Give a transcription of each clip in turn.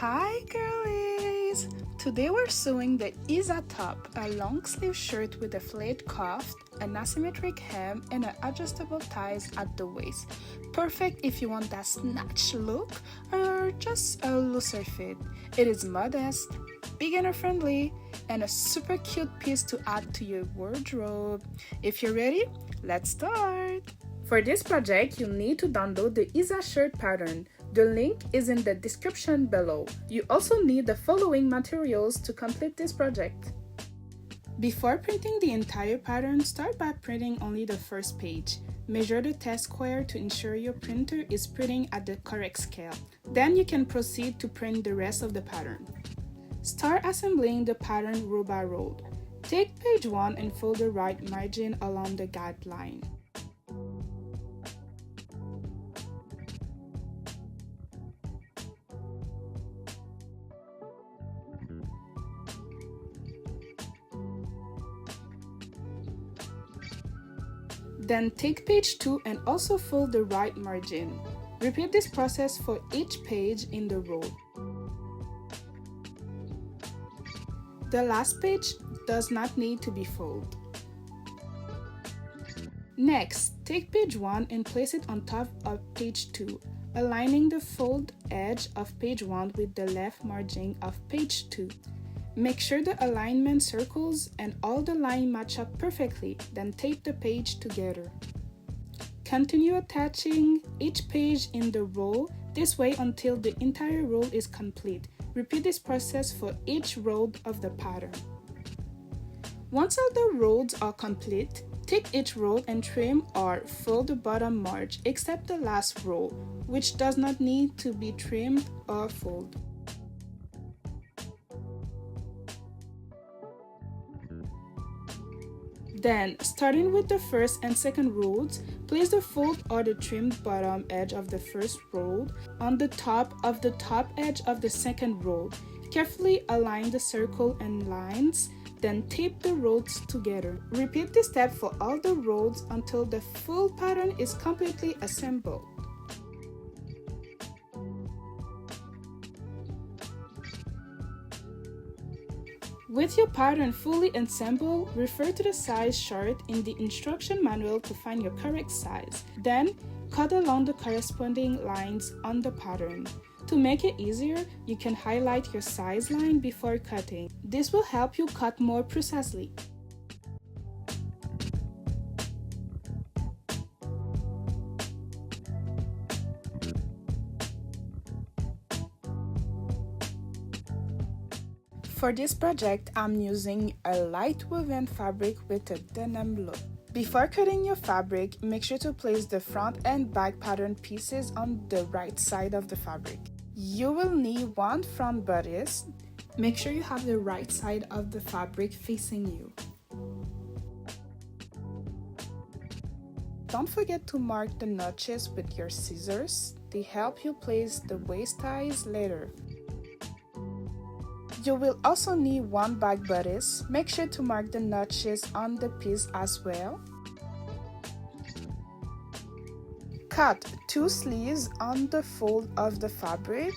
Hi girlies! Today we're sewing the Hijab top, a long sleeve shirt with a flayed cuff, an asymmetric hem, and an adjustable ties at the waist. Perfect if you want that snatched look or just a looser fit. It is modest, beginner friendly, and a super cute piece to add to your wardrobe. If you're ready, let's start! For this project, you'll need to download the Hijab shirt pattern. The link is in the description below. You also need the following materials to complete this project. Before printing the entire pattern, start by printing only the first page. Measure the test square to ensure your printer is printing at the correct scale. Then you can proceed to print the rest of the pattern. Start assembling the pattern row by row. Take page 1 and fold the right margin along the guideline. Then take page 2 and also fold the right margin. Repeat this process for each page in the row. The last page does not need to be folded. Next, take page 1 and place it on top of page 2, aligning the fold edge of page 1 with the left margin of page 2. Make sure the alignment circles and all the lines match up perfectly, then tape the page together. Continue attaching each page in the row this way until the entire row is complete. Repeat this process for each row of the pattern. Once all the rows are complete, take each row and trim or fold the bottom margin except the last row, which does not need to be trimmed or folded. Then, starting with the first and second rows, place the fold or the trimmed bottom edge of the first row on the top of the top edge of the second row. Carefully align the circle and lines, then tape the rows together. Repeat this step for all the rows until the full pattern is completely assembled. With your pattern fully assembled, refer to the size chart in the instruction manual to find your correct size. Then, cut along the corresponding lines on the pattern. To make it easier, you can highlight your size line before cutting. This will help you cut more precisely. For this project, I'm using a light woven fabric with a denim look. Before cutting your fabric, make sure to place the front and back pattern pieces on the right side of the fabric. You will need one front bodice. Make sure you have the right side of the fabric facing you. Don't forget to mark the notches with your scissors. They help you place the waist ties later. You will also need one back bodice. Make sure to mark the notches on the piece as well. Cut 2 sleeves on the fold of the fabric.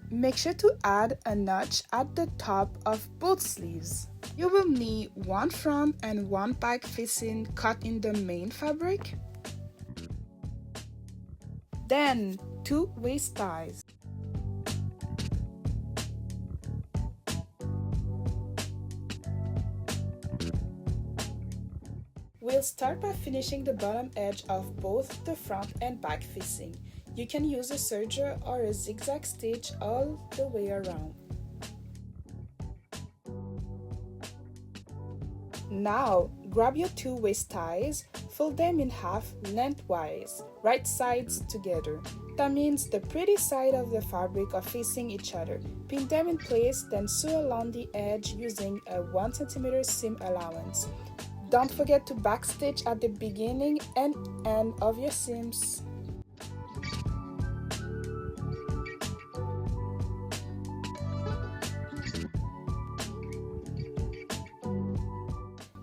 Make sure to add a notch at the top of both sleeves. You will need one front and one back facing cut in the main fabric. Then 2 waist ties. We'll start by finishing the bottom edge of both the front and back facing. You can use a serger or a zigzag stitch all the way around. Now, grab your 2 waist ties, fold them in half lengthwise, right sides together. That means the pretty side of the fabric are facing each other. Pin them in place, then sew along the edge using a 1 cm seam allowance. Don't forget to backstitch at the beginning and end of your seams.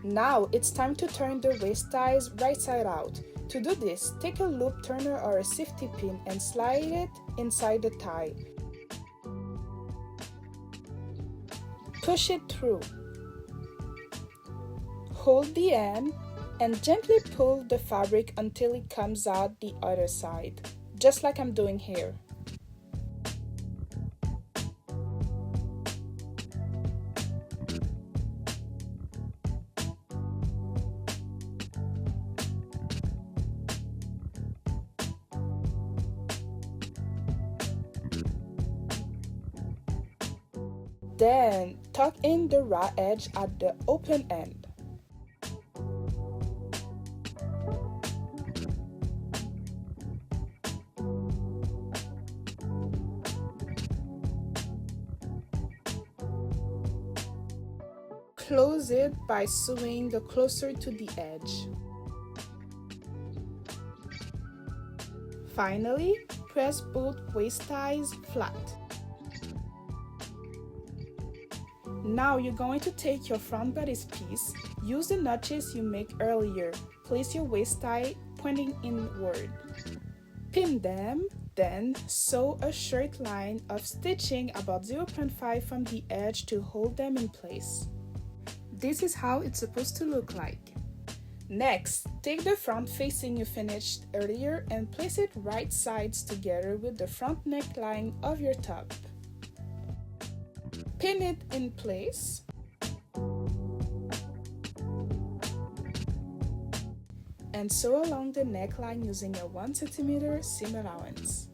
Now it's time to turn the waist ties right side out. To do this, take a loop turner or a safety pin and slide it inside the tie. Push it through. Hold the end and gently pull the fabric until it comes out the other side, just like I'm doing here. Then, tuck in the raw edge at the open end. Close it by sewing the closer to the edge. Finally, press both waist ties flat. Now you're going to take your front bodice piece, use the notches you make earlier, place your waist tie pointing inward. Pin them, then sew a straight line of stitching about 0.5 from the edge to hold them in place. This is how it's supposed to look like. Next, take the front facing you finished earlier and place it right sides together with the front neckline of your top. Pin it in place. And sew along the neckline using a 1 cm seam allowance.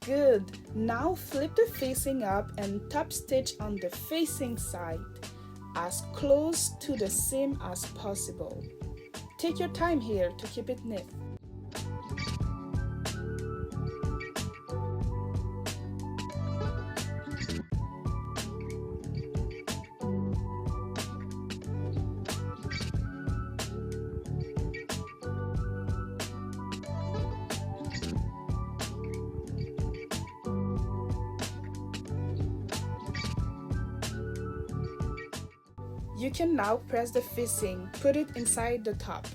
Good! Now flip the facing up and top stitch on the facing side, as close to the seam as possible. Take your time here to keep it knit. You can now press the facing, put it inside the top.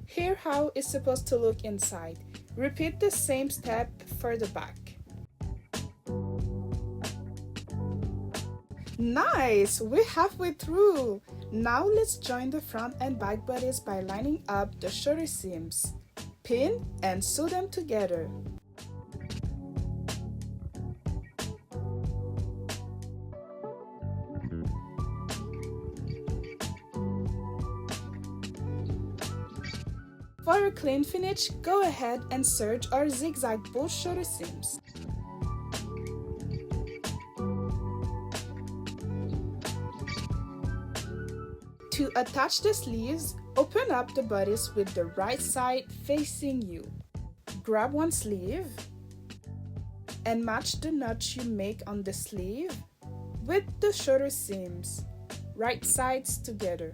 Here how it's supposed to look inside. Repeat the same step for the back. Nice! We're halfway through! Now let's join the front and back bodies by lining up the shoulder seams. Pin and sew them together. For a clean finish, go ahead and serge or zigzag both shoulder seams. To attach the sleeves, open up the bodice with the right side facing you. Grab one sleeve and match the notch you make on the sleeve with the shoulder seams, right sides together.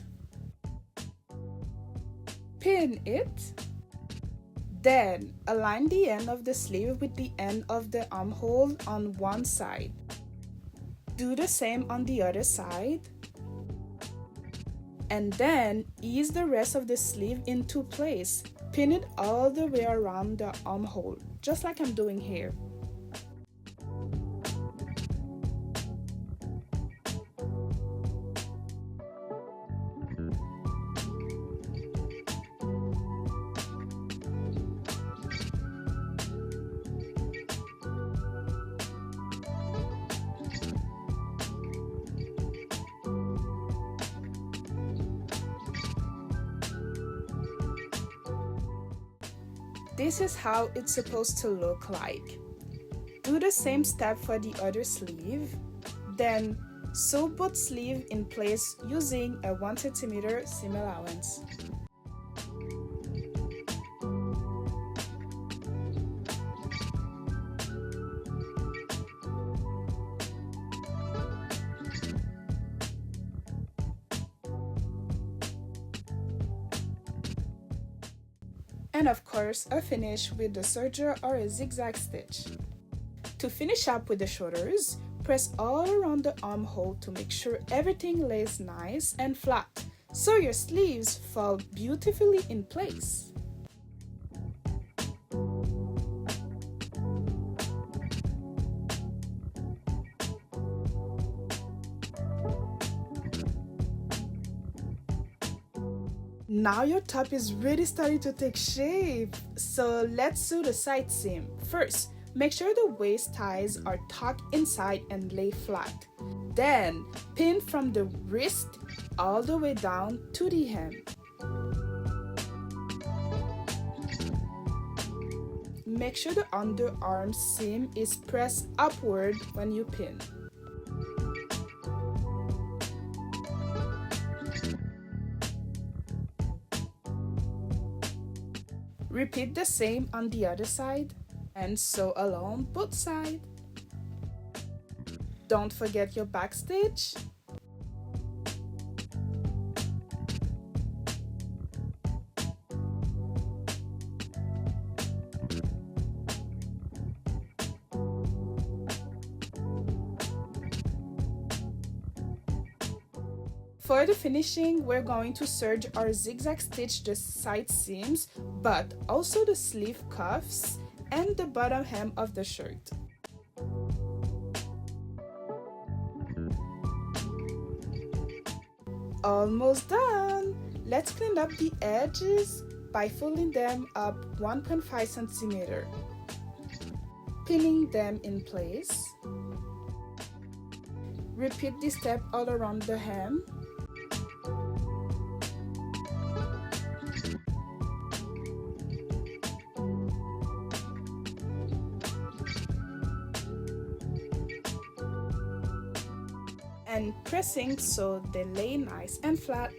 Pin it. Then align the end of the sleeve with the end of the armhole on one side. Do the same on the other side. And then ease the rest of the sleeve into place. Pin it all the way around the armhole, just like I'm doing here. This is how it's supposed to look like. Do the same step for the other sleeve, then sew both sleeves in place using a 1 cm seam allowance. and of course a finish with the serger or a zigzag stitch. To finish up with the shoulders, press all around the armhole to make sure everything lays nice and flat, so your sleeves fall beautifully in place. Now your top is really starting to take shape, so let's sew the side seam. First, make sure the waist ties are tucked inside and lay flat. Then, pin from the wrist all the way down to the hem. Make sure the underarm seam is pressed upward when you pin. Repeat the same on the other side and sew along both sides. Don't forget your back stitch. For the finishing, we're going to serge or zigzag stitch the side seams, but also the sleeve cuffs and the bottom hem of the shirt. Almost done! Let's clean up the edges by folding them up 1.5 centimeter, pinning them in place. Repeat this step all around the hem. And pressing so they lay nice and flat.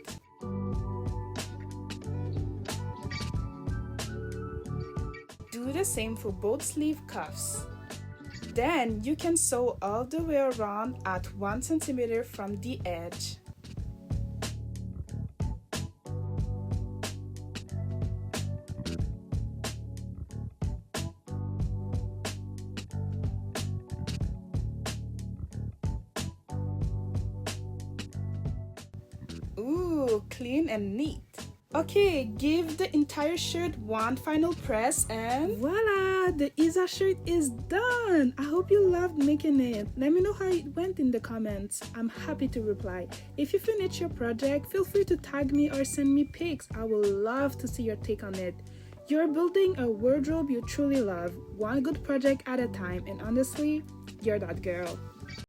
Do the same for both sleeve cuffs. Then you can sew all the way around at 1 centimeter from the edge. Ooh, clean and neat. Okay, give the entire shirt one final press and voila! The Isa shirt is done! I hope you loved making it. Let me know how it went in the comments. I'm happy to reply. If you finish your project, feel free to tag me or send me pics. I would love to see your take on it. You're building a wardrobe you truly love, one good project at a time, and honestly, you're that girl.